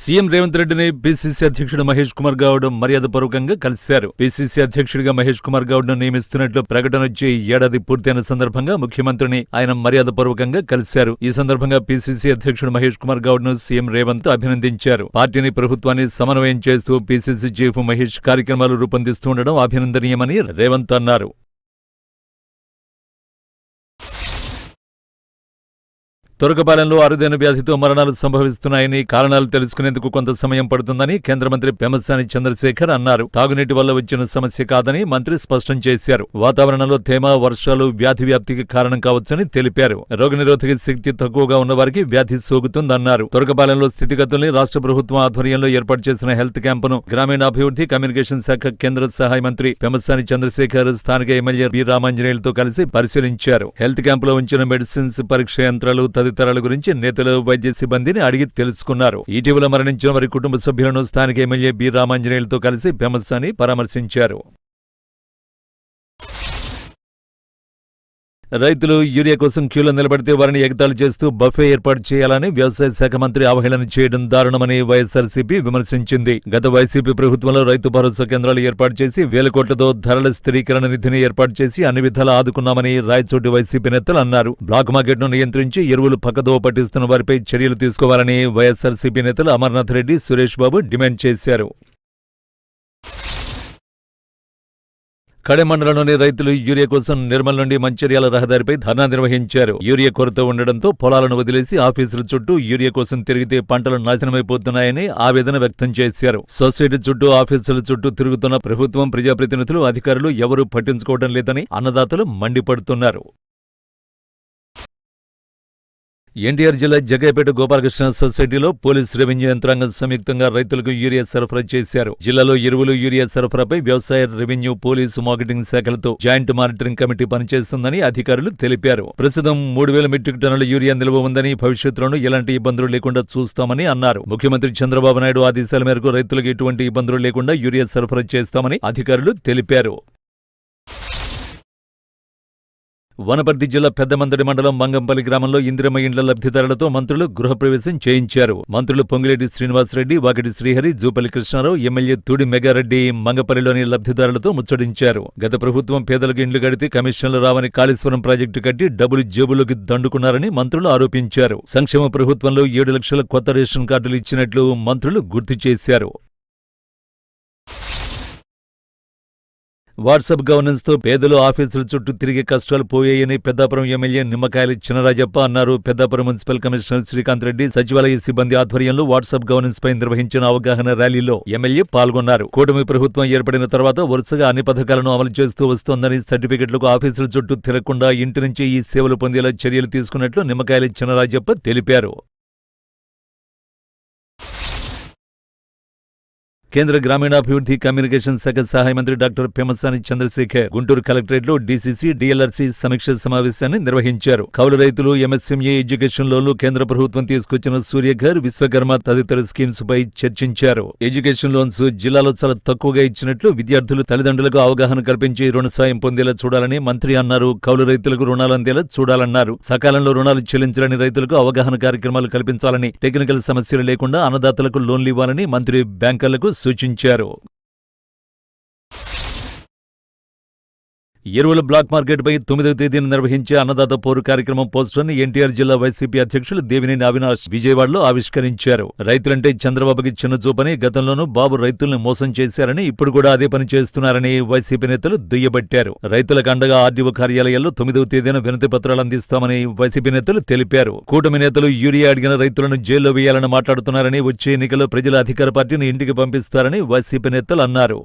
CM Revanth రెడ్డిని PCC అధ్యక్షుడు మహేష్ కుమార్ గౌడ్ మర్యాదపూర్వకంగా కలిశారు. పీసీసీ అధ్యక్షుడిగా మహేష్ కుమార్ గౌడ్ ను నియమిస్తున్నట్లు ప్రకటన వచ్చి ఏడాది పూర్తయిన సందర్భంగా ముఖ్యమంత్రిని ఆయన మర్యాదపూర్వకంగా కలిశారు. ఈ సందర్భంగా పీసీసీ అధ్యక్షుడు మహేష్ కుమార్ గౌడ్ ను సీఎం రేవంత్ అభినందించారు. పార్టీని, ప్రభుత్వాన్ని సమన్వయం చేస్తూ పీసీసీ చీఫ్ మహేష్ కార్యక్రమాలు రూపొందిస్తూ ఉండడం అభినందనీయమని రేవంత్ అన్నారు. తురకపాలెంలో అరుదైన వ్యాధితో మరణాలు సంభవిస్తున్నాయని, కారణాలు తెలుసుకునేందుకు కొంత సమయం పడుతుందని కేంద్ర మంత్రి పెమ్మసాని చంద్రశేఖర్ అన్నారు. తాగునీటి వల్ల వచ్చిన సమస్య కాదని మంత్రి స్పష్టం చేశారు. వాతావరణంలో తేమ, వర్షాలు వ్యాధి వ్యాప్తికి కారణం కావచ్చని తెలిపారు. రోగనిరోధక శక్తి తక్కువగా ఉన్నవారికి వ్యాధి సోకుతుందన్నారు. తురకపాలెంలో స్థితిగతుల్ని రాష్ట్ర ప్రభుత్వం ఆధ్వర్యంలో ఏర్పాటు చేసిన హెల్త్ క్యాంపును గ్రామీణాభివృద్ధి, కమ్యూనికేషన్ శాఖ కేంద్ర సహాయ మంత్రి పెమ్మసాని చంద్రశేఖర్ స్థానిక ఎమ్మెల్యే బి రామాంజనేయులతో కలిసి పరిశీలించారు. హెల్త్ క్యాంపులో ఉంచిన మెడిసిన్స్, పరీక్ష యంత్రాలు తదితరాల గురించి నేతలు, వైద్య సిబ్బందిని అడిగి తెలుసుకున్నారు. ఇటీవల మరణించిన వారి కుటుంబ సభ్యులను స్థానిక ఎమ్మెల్యే బి రామాంజనేయులతో కలిసి పెమ్మసాని పరామర్శించారు. రైతులు యూరియా కోసం క్యూలో నిలబడితే వారిని ఎగతాళి చేస్తూ బఫే ఏర్పాటు చేయాలని వ్యవసాయ శాఖ మంత్రి అవహేళన చేయడం దారుణమని వైఎస్సార్సీపీ విమర్శించింది. గత వైసీపీ ప్రభుత్వంలో రైతు భరోసా కేంద్రాలు ఏర్పాటు చేసి వేల కోట్లతో ధరల స్థిరీకరణ నిధిని ఏర్పాటు చేసి అన్ని విధాలా ఆదుకున్నామని రాయచోటి వైసీపీ నేతలు అన్నారు. బ్లాక్ మార్కెట్ను నియంత్రించి ఎరువులు పక్కదోవ పట్టిస్తున్న వారిపై చర్యలు తీసుకోవాలని వైఎస్సార్సీపీ నేతలు అమర్నాథ్ రెడ్డి, సురేష్ బాబు డిమాండ్ చేశారు. కడెం మండలంలోని రైతులు యూరియా కోసం నిర్మల్ నుండి మంచిర్యాల రహదారిపై ధర్నా నిర్వహించారు. యూరియా కొరత ఉండడంతో పొలాలను వదిలేసి ఆఫీసుల చుట్టూ యూరియా కోసం తిరిగితే పంటలు నాశనమైపోతున్నాయని ఆవేదన వ్యక్తం చేశారు. సొసైటీ చుట్టూ, ఆఫీసుల చుట్టూ తిరుగుతున్న ప్రభుత్వం, ప్రజాప్రతినిధులు, అధికారులు ఎవరూ పట్టించుకోవడం లేదని అన్నదాతలు మండిపడుతున్నారు. ఎన్టీఆర్ జిల్లా జగ్గయ్యపేట గోపాలకృష్ణ సొసైటీలో పోలీస్, రెవెన్యూ యంత్రాంగం సంయుక్తంగా రైతులకు యూరియా సరఫరా చేశారు. జిల్లాలో ఎరువులు, యూరియా సరఫరాపై వ్యవసాయ, రెవెన్యూ, పోలీసు, మార్కెటింగ్ శాఖలతో జాయింట్ మానిటరింగ్ కమిటీ పనిచేస్తుందని అధికారులు తెలిపారు. ప్రస్తుతం 3000 మెట్రిక్ టన్నుల యూరియా నిల్వ ఉందని, భవిష్యత్తులోనూ ఎలాంటి ఇబ్బందులు లేకుండా చూస్తామని అన్నారు. ముఖ్యమంత్రి చంద్రబాబు నాయుడు ఆదేశాల మేరకు రైతులకు ఎటువంటి ఇబ్బందులు లేకుండా యూరియా సరఫరా చేస్తామని అధికారులు తెలిపారు. వనపర్తి జిల్లా పెద్దమందడి మండలం మంగంపల్లి గ్రామంలో ఇందిరమ్మ ఇండ్ల లబ్ధిదారులతో మంత్రులు గృహప్రవేశం చేయించారు. మంత్రులు పొంగిరెడ్డి శ్రీనివాసరెడ్డి, వాకిటి శ్రీహరి, జూపల్లి కృష్ణారావు, ఎమ్మెల్యే తూడి మెగారెడ్డి మంగపల్లిలోని లబ్ధిదారులతో ముచ్చటించారు. గత ప్రభుత్వం పేదలకు ఇండ్లు కడితే కమిషన్లు రావని కాళేశ్వరం ప్రాజెక్టు కట్టి డబ్బులు జేబులోకి దండుకున్నారని మంత్రులు ఆరోపించారు. సంక్షేమ ప్రభుత్వంలో 7 లక్షల కొత్త రేషన్ కార్డులు ఇచ్చినట్లు మంత్రులు గుర్తు చేశారు. వాట్సాప్ గవర్నెన్స్ తో పేదలు ఆఫీసుల చుట్టూ తిరిగే కష్టాలు పోయాయని పెద్దాపురం ఎమ్మెల్యే నిమ్మకాయల చినరాజప్ప అన్నారు. పెద్దాపురం మున్సిపల్ కమిషనర్ శ్రీకాంత్ రెడ్డి, సచివాలయ సిబ్బంది ఆధ్వర్యంలో వాట్సాప్ గవర్నెన్స్ పై నిర్వహించిన అవగాహన ర్యాలీలో ఎమ్మెల్యే పాల్గొన్నారు. కూటమి ప్రభుత్వం ఏర్పడిన తర్వాత వరుసగా అన్ని పథకాలను అమలు చేస్తూ వస్తోందని, సర్టిఫికెట్లకు ఆఫీసుల చుట్టూ తిరగకుండా ఇంటి నుంచి ఈ సేవలు పొందేలా చర్యలు తీసుకున్నట్లు నిమ్మకాయల చినరాజప్ప తెలిపారు. కేంద్ర గ్రామీణాభివృద్ధి, కమ్యూనికేషన్ శాఖ సహాయ మంత్రి డాక్టర్ పెమ్మసాని చంద్రశేఖర్ గుంటూరు కలెక్టరేట్లో డీసీసీ, డీఎల్ఆర్సీ సమీక్ష సమావేశాన్ని నిర్వహించారు. కౌలు రైతులు, ఎంఎస్ఎంఈ, ఎడ్యుకేషన్ లోన్లు, కేంద్ర ప్రభుత్వం తీసుకొచ్చిన సూర్యఘర్, విశ్వకర్మ తదితర స్కీమ్స్ పై చర్చించారు. ఎడ్యుకేషన్ లోన్స్ జిల్లాలో చాలా తక్కువగా ఇచ్చినట్లు, విద్యార్థులు, తల్లిదండ్రులకు అవగాహన కల్పించి రుణ సాయం పొందేలా చూడాలని మంత్రి అన్నారు. కౌలు రైతులకు రుణాలు అందేలా చూడాలన్నారు. సకాలంలో రుణాలు చెల్లించాలని, రైతులకు అవగాహన కార్యక్రమాలు కల్పించాలని, టెక్నికల్ సమస్యలు లేకుండా అన్నదాతలకు లోన్లు ఇవ్వాలని మంత్రి బ్యాంకర్లకు సూచించారు. ఎరువుల బ్లాక్ మార్కెట్పై 9వ తేదీన నిర్వహించే అన్నదాత పోరు కార్యక్రమం పోస్టర్ని ఎన్టీఆర్ జిల్లా వైసీపీ అధ్యక్షులు దేవినేని అవినాష్ విజయవాడలో ఆవిష్కరించారు. రైతులంటే చంద్రబాబుకి చిన్నచూపని, గతంలోనూ బాబు రైతుల్ని మోసం చేశారని, ఇప్పుడు కూడా అదే పని చేస్తున్నారని వైసీపీ నేతలు దుయ్యబట్టారు. రైతులకు అండగా ఆర్డీఓ కార్యాలయాల్లో 9వ తేదీన వినతి పత్రాలు అందిస్తామని వైసీపీ నేతలు తెలిపారు. కూటమి నేతలు యూరియా అడిగిన రైతులను జైల్లో వేయాలని మాట్లాడుతున్నారని, వచ్చే ఎన్నికల్లో ప్రజల అధికార పార్టీని ఇంటికి పంపిస్తారని వైసీపీ నేతలు అన్నారు.